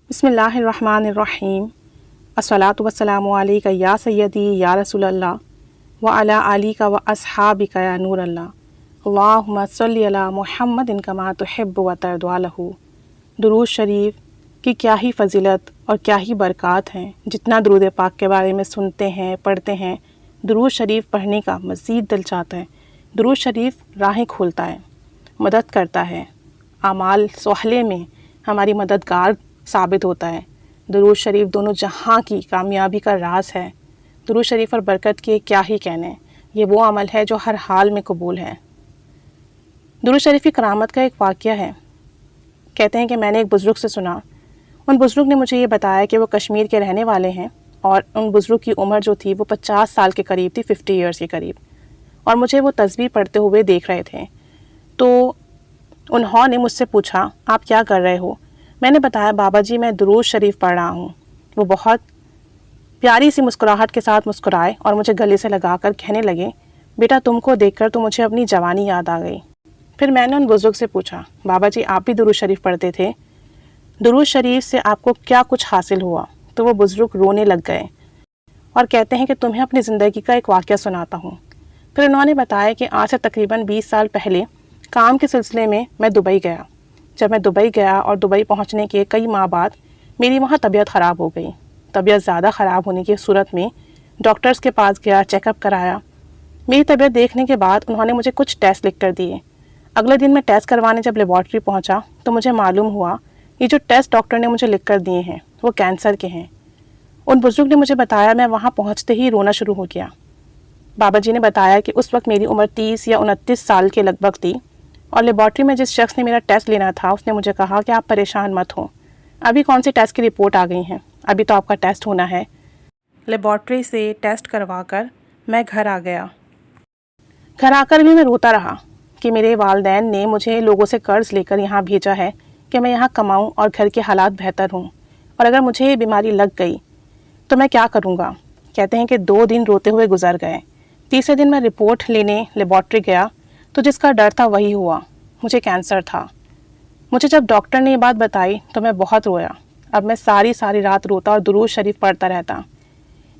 بسم اللہ الرحمن الرحیم الصلاۃ والسلام علیک یا سیدی یا رسول اللہ وعلی آلک و اصحابک یا نور اللہ اللہم صلی علی محمد کما تحب و ترضی لہ۔ درود شریف کی کیا ہی فضیلت اور کیا ہی برکات ہیں۔ جتنا درود پاک کے بارے میں سنتے ہیں پڑھتے ہیں، درود شریف پڑھنے کا مزید دل چاہتا ہے۔ درود شریف راہیں کھولتا ہے، مدد کرتا ہے، اعمال صالحہ میں ہماری مددگار ثابت ہوتا ہے۔ درود شریف دونوں جہاں کی کامیابی کا راز ہے۔ درود شریف اور برکت کے کیا ہی کہنے، یہ وہ عمل ہے جو ہر حال میں قبول ہے۔ درود شریف کی کرامت کا ایک واقعہ ہے۔ کہتے ہیں کہ میں نے ایک بزرگ سے سنا، ان بزرگ نے مجھے یہ بتایا کہ وہ کشمیر کے رہنے والے ہیں، اور ان بزرگ کی عمر جو تھی وہ 50 سال کے قریب تھی، 50 ایئرس کے قریب، اور مجھے وہ تسبیح پڑھتے ہوئے دیکھ رہے تھے۔ تو انہوں نے مجھ سے پوچھا، آپ کیا کر رہے ہو؟ میں نے بتایا، بابا جی میں درود شریف پڑھ رہا ہوں۔ وہ بہت پیاری سی مسکراہٹ کے ساتھ مسکرائے اور مجھے گلے سے لگا کر کہنے لگے، بیٹا تم کو دیکھ کر تو مجھے اپنی جوانی یاد آ گئی۔ پھر میں نے ان بزرگ سے پوچھا، بابا جی آپ بھی درود شریف پڑھتے تھے، درود شریف سے آپ کو کیا کچھ حاصل ہوا؟ تو وہ بزرگ رونے لگ گئے اور کہتے ہیں کہ تمہیں اپنی زندگی کا ایک واقعہ سناتا ہوں۔ پھر انہوں نے بتایا کہ آج سے تقریباً 20 سال پہلے کام کے سلسلے میں دبئی گیا۔ جب میں دبئی گیا اور دبئی پہنچنے کے کئی ماہ بعد میری وہاں طبیعت خراب ہو گئی۔ طبیعت زیادہ خراب ہونے کی صورت میں ڈاکٹرز کے پاس گیا، چیک اپ کرایا۔ میری طبیعت دیکھنے کے بعد انہوں نے مجھے کچھ ٹیسٹ لکھ کر دیے۔ اگلے دن میں ٹیسٹ کروانے جب لیبارٹری پہنچا تو مجھے معلوم ہوا یہ جو ٹیسٹ ڈاکٹر نے مجھے لکھ کر دیے ہیں وہ کینسر کے ہیں۔ ان بزرگ نے مجھے بتایا، میں وہاں پہنچتے ہی رونا شروع ہو گیا۔ بابا جی نے بتایا کہ اس وقت میری عمر 30 یا 29 سال کے لگ بھگ تھی، اور لیبارٹری میں جس شخص نے میرا ٹیسٹ لینا تھا اس نے مجھے کہا کہ آپ پریشان مت ہوں، ابھی کون سی ٹیسٹ کی رپورٹ آ گئی ہیں، ابھی تو آپ کا ٹیسٹ ہونا ہے۔ لیبارٹری سے ٹیسٹ کروا کر میں گھر آ گیا۔ گھر آ کر بھی میں روتا رہا کہ میرے والدین نے مجھے لوگوں سے قرض لے کر یہاں بھیجا ہے کہ میں یہاں کماؤں اور گھر کے حالات بہتر ہوں، اور اگر مجھے یہ بیماری لگ گئی تو میں کیا کروں گا۔ کہتے ہیں کہ 2 دن روتے ہوئے گزر گئے۔ تیسرے دن میں رپورٹ لینے لیبارٹری گیا تو جس کا ڈر تھا وہی ہوا، مجھے کینسر تھا۔ مجھے جب ڈاکٹر نے یہ بات بتائی تو میں بہت رویا۔ اب میں ساری رات روتا اور درود شریف پڑھتا رہتا۔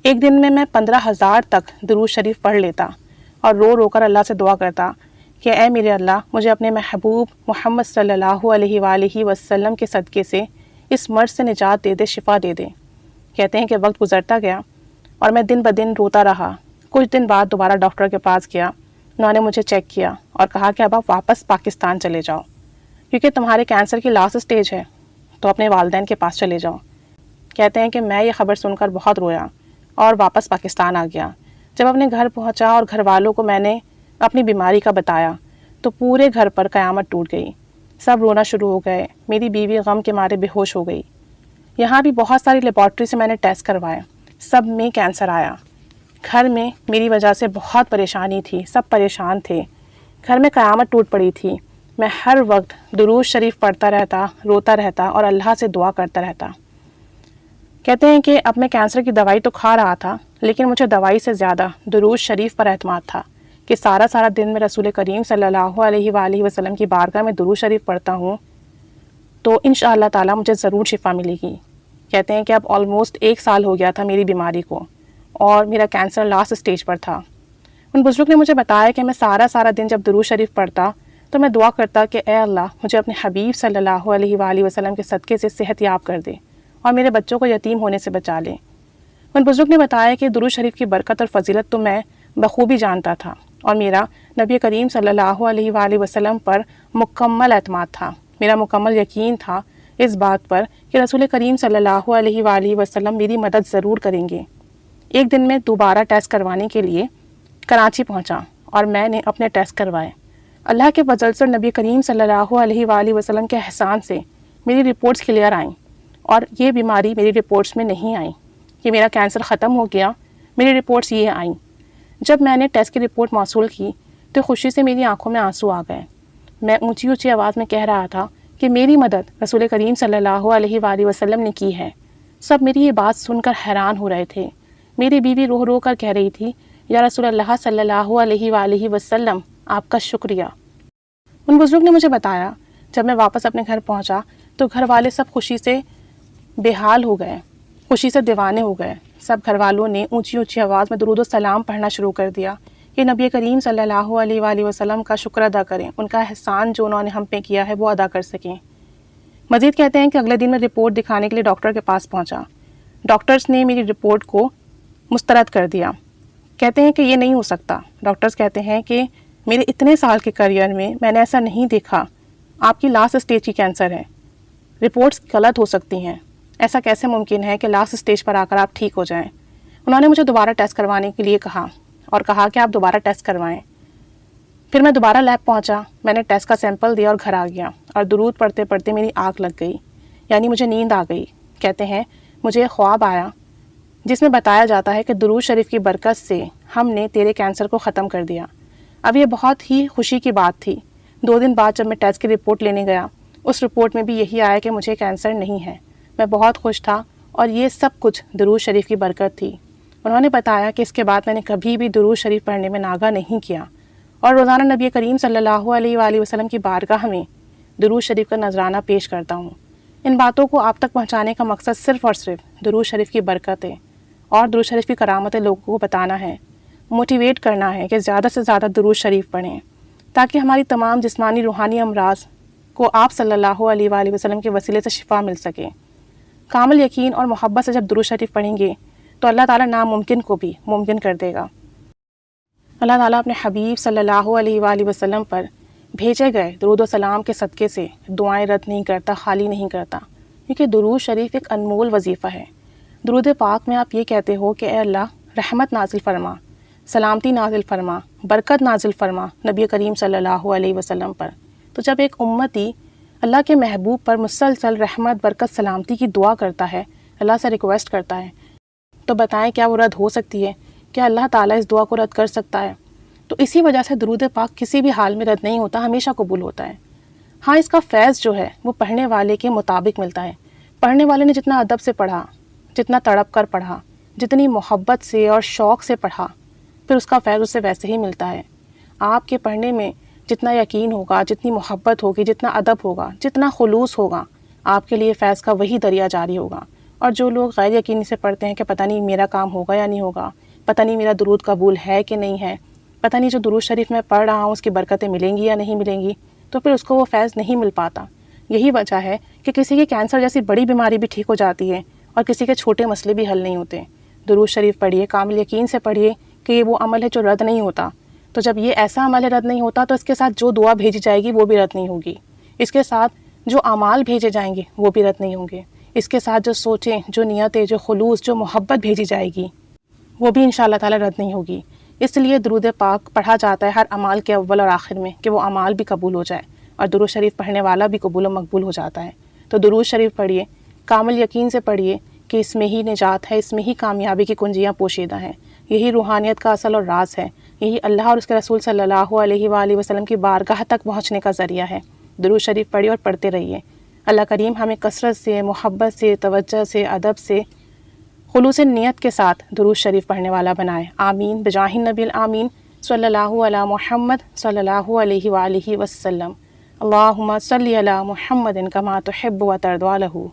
ایک دن میں 15,000 تک درود شریف پڑھ لیتا اور رو رو کر اللہ سے دعا کرتا کہ اے میرے اللہ، مجھے اپنے محبوب محمد صلی اللہ علیہ وآلہ وسلم کے صدقے سے اس مرض سے نجات دے دے، شفا دے دے۔ کہتے ہیں کہ وقت گزرتا گیا اور میں دن بدن روتا رہا۔ کچھ دن بعد دوبارہ ڈاکٹر کے پاس گیا۔ انہوں نے مجھے چیک کیا اور کہا کہ اب آپ واپس پاکستان چلے جاؤ، کیونکہ تمہارے کینسر کی لاسٹ سٹیج ہے، تو اپنے والدین کے پاس چلے جاؤ۔ کہتے ہیں کہ میں یہ خبر سن کر بہت رویا اور واپس پاکستان آ گیا۔ جب اپنے گھر پہنچا اور گھر والوں کو میں نے اپنی بیماری کا بتایا تو پورے گھر پر قیامت ٹوٹ گئی۔ سب رونا شروع ہو گئے۔ میری بیوی غم کے مارے بے ہوش ہو گئی۔ یہاں بھی بہت ساری لیبارٹری سے میں نے ٹیسٹ کروائے، سب میں کینسر آیا۔ گھر میں میری وجہ سے بہت پریشانی تھی، سب پریشان تھے، گھر میں قیامت ٹوٹ پڑی تھی۔ میں ہر وقت درود شریف پڑھتا رہتا، روتا رہتا اور اللہ سے دعا کرتا رہتا۔ کہتے ہیں کہ اب میں کینسر کی دوائی تو کھا رہا تھا، لیکن مجھے دوائی سے زیادہ درود شریف پر اعتماد تھا کہ سارا دن میں رسول کریم صلی اللہ علیہ وآلہ وسلم کی بارگاہ میں درود شریف پڑھتا ہوں تو انشاءاللہ تعالی مجھے ضرور شفا ملے گی۔ کہتے ہیں کہ اب آلموسٹ 1 سال ہو گیا تھا میری بیماری کو، اور میرا کینسر لاسٹ سٹیج پر تھا۔ ان بزرگ نے مجھے بتایا کہ میں سارا دن جب درود شریف پڑھتا تو میں دعا کرتا کہ اے اللہ، مجھے اپنے حبیب صلی اللہ علیہ وآلہ وسلم کے صدقے سے صحت یاب کر دے اور میرے بچوں کو یتیم ہونے سے بچا لے۔ ان بزرگ نے بتایا کہ درود شریف کی برکت اور فضیلت تو میں بخوبی جانتا تھا، اور میرا نبی کریم صلی اللہ علیہ وآلہ وسلم پر مکمل اعتماد تھا۔ میرا مکمل یقین تھا اس بات پر کہ رسول کریم صلی اللہ علیہ وآلہ وسلم میری مدد ضرور کریں گے۔ ایک دن میں دوبارہ ٹیسٹ کروانے کے لیے کراچی پہنچا اور میں نے اپنے ٹیسٹ کروائے۔ اللہ کے فضل سے نبی کریم صلی اللہ علیہ وآلہ وسلم کے احسان سے میری رپورٹس کلیئر آئیں، اور یہ بیماری میری رپورٹس میں نہیں آئی کہ میرا کینسر ختم ہو گیا۔ میری رپورٹس یہ آئیں۔ جب میں نے ٹیسٹ کی رپورٹ موصول کی تو خوشی سے میری آنکھوں میں آنسو آ گئے۔ میں اونچی آواز میں کہہ رہا تھا کہ میری مدد رسول کریم صلی اللہ علیہ وآلہ وسلم نے کی ہے۔ سب میری یہ بات سن کر حیران ہو رہے تھے۔ میری بیوی رو رو کر کہہ رہی تھی، یا رسول اللہ صلی اللہ علیہ وآلہ وسلم، آپ کا شکریہ۔ ان بزرگ نے مجھے بتایا، جب میں واپس اپنے گھر پہنچا تو گھر والے سب خوشی سے بے حال ہو گئے، خوشی سے دیوانے ہو گئے۔ سب گھر والوں نے اونچی اونچی آواز میں درود و سلام پڑھنا شروع کر دیا کہ نبی کریم صلی اللہ علیہ وآلہ وسلم کا شکر ادا کریں، ان کا احسان جو انہوں نے ہم پہ کیا ہے وہ ادا کر سکیں۔ مزید کہتے ہیں کہ اگلے دن میں رپورٹ دکھانے کے لیے ڈاکٹر کے پاس پہنچا۔ ڈاکٹرز نے میری رپورٹ کو مسترد کر دیا، کہتے ہیں کہ یہ نہیں ہو سکتا۔ ڈاکٹرز کہتے ہیں کہ میرے اتنے سال کے کیریئر میں نے ایسا نہیں دیکھا، آپ کی لاسٹ اسٹیج کی کینسر ہے، رپورٹس غلط ہو سکتی ہیں، ایسا کیسے ممکن ہے کہ لاسٹ اسٹیج پر آ کر آپ ٹھیک ہو جائیں۔ انہوں نے مجھے دوبارہ ٹیسٹ کروانے کے لیے کہا اور کہا کہ آپ دوبارہ ٹیسٹ کروائیں۔ پھر میں دوبارہ لیب پہنچا، میں نے ٹیسٹ کا سیمپل دیا اور گھر آ گیا، اور درود پڑھتے پڑھتے میری آنکھ لگ گئی، یعنی مجھے نیند آ گئی۔ کہتے ہیں مجھے ایک خواب آیا جس میں بتایا جاتا ہے کہ درود شریف کی برکت سے ہم نے تیرے کینسر کو ختم کر دیا۔ اب یہ بہت ہی خوشی کی بات تھی۔ 2 دن بعد جب میں ٹیسٹ کی رپورٹ لینے گیا، اس رپورٹ میں بھی یہی آیا کہ مجھے کینسر نہیں ہے۔ میں بہت خوش تھا، اور یہ سب کچھ درود شریف کی برکت تھی۔ انہوں نے بتایا کہ اس کے بعد میں نے کبھی بھی درود شریف پڑھنے میں ناغہ نہیں کیا، اور روزانہ نبی کریم صلی اللہ علیہ وآلہ وسلم کی بارگاہ میں درود شریف کا نذرانہ پیش کرتا ہوں۔ ان باتوں کو آپ تک پہنچانے کا مقصد صرف اور صرف درود شریف کی برکت ہے اور درود شریف کی کرامتیں لوگوں کو بتانا ہے، موٹیویٹ کرنا ہے کہ زیادہ سے زیادہ درود شریف پڑھیں، تاکہ ہماری تمام جسمانی روحانی امراض کو آپ صلی اللہ علیہ وآلہ وسلم کے وسیلے سے شفا مل سکے۔ کامل یقین اور محبت سے جب درود شریف پڑھیں گے تو اللہ تعالیٰ ناممکن کو بھی ممکن کر دے گا۔ اللہ تعالیٰ اپنے حبیب صلی اللہ علیہ وآلہ وسلم پر بھیجے گئے درود و سلام کے صدقے سے دعائیں رد نہیں کرتا، خالی نہیں کرتا، کیونکہ درود شریف ایک انمول وظیفہ ہے۔ درود پاک میں آپ یہ کہتے ہو کہ اے اللہ رحمت نازل فرما، سلامتی نازل فرما، برکت نازل فرما نبی کریم صلی اللہ علیہ وسلم پر۔ تو جب ایک امتی اللہ کے محبوب پر مسلسل رحمت، برکت، سلامتی کی دعا کرتا ہے، اللہ سے ریکویسٹ کرتا ہے، تو بتائیں کیا وہ رد ہو سکتی ہے؟ کیا اللہ تعالیٰ اس دعا کو رد کر سکتا ہے؟ تو اسی وجہ سے درود پاک کسی بھی حال میں رد نہیں ہوتا، ہمیشہ قبول ہوتا ہے۔ ہاں، اس کا فیض جو ہے وہ پڑھنے والے کے مطابق ملتا ہے۔ پڑھنے والے نے جتنا ادب سے پڑھا، جتنا تڑپ کر پڑھا، جتنی محبت سے اور شوق سے پڑھا، پھر اس کا فیض اسے ویسے ہی ملتا ہے۔ آپ کے پڑھنے میں جتنا یقین ہوگا، جتنی محبت ہوگی، جتنا ادب ہوگا، جتنا خلوص ہوگا، آپ کے لیے فیض کا وہی دریا جاری ہوگا۔ اور جو لوگ غیر یقینی سے پڑھتے ہیں کہ پتہ نہیں میرا کام ہوگا یا نہیں ہوگا، پتہ نہیں میرا درود قبول ہے کہ نہیں ہے، پتہ نہیں جو درود شریف میں پڑھ رہا ہوں اس کی برکتیں ملیں گی یا نہیں ملیں گی، تو پھر اس کو وہ فیض نہیں مل پاتا۔ یہی وجہ ہے کہ کسی کے کینسر جیسی بڑی بیماری بھی ٹھیک ہو جاتی ہے اور کسی کے چھوٹے مسئلے بھی حل نہیں ہوتے۔ درود شریف پڑھیے، کامل یقین سے پڑھیے کہ یہ وہ عمل ہے جو رد نہیں ہوتا۔ تو جب یہ ایسا عمل ہے رد نہیں ہوتا، تو اس کے ساتھ جو دعا بھیجی جائے گی وہ بھی رد نہیں ہوگی، اس کے ساتھ جو اعمال بھیجے جائیں گے وہ بھی رد نہیں ہوں گے، اس کے ساتھ جو سوچیں، جو نیتیں، جو خلوص، جو محبت بھیجی جائے گی وہ بھی انشاءاللہ تعالیٰ رد نہیں ہوگی۔ اس لیے درود پاک پڑھا جاتا ہے ہر عمال کے اول اور آخر میں کہ وہ عمال بھی قبول ہو جائے، اور درود شریف پڑھنے والا بھی قبول و مقبول ہو جاتا ہے۔ تو درود شریف پڑھیے، کامل یقین سے پڑھیے کہ اس میں ہی نجات ہے، اس میں ہی کامیابی کی کنجیاں پوشیدہ ہیں، یہی روحانیت کا اصل اور راز ہے، یہی اللہ اور اس کے رسول صلی اللہ علیہ وآلہ وسلم کی بارگاہ تک پہنچنے کا ذریعہ ہے۔ درود شریف پڑھیے اور پڑھتے رہیے۔ اللہ کریم ہمیں کثرت سے، محبت سے، توجہ سے، ادب سے، خلوص نیت کے ساتھ درود شریف پڑھنے والا بنائے۔ آمین بجاہ النبی الآمین صلی اللہ علی محمد صلی اللہ علیہ وآلہ وسلم۔ اللہم صلی علی محمد کما تحب و ترضی لہ۔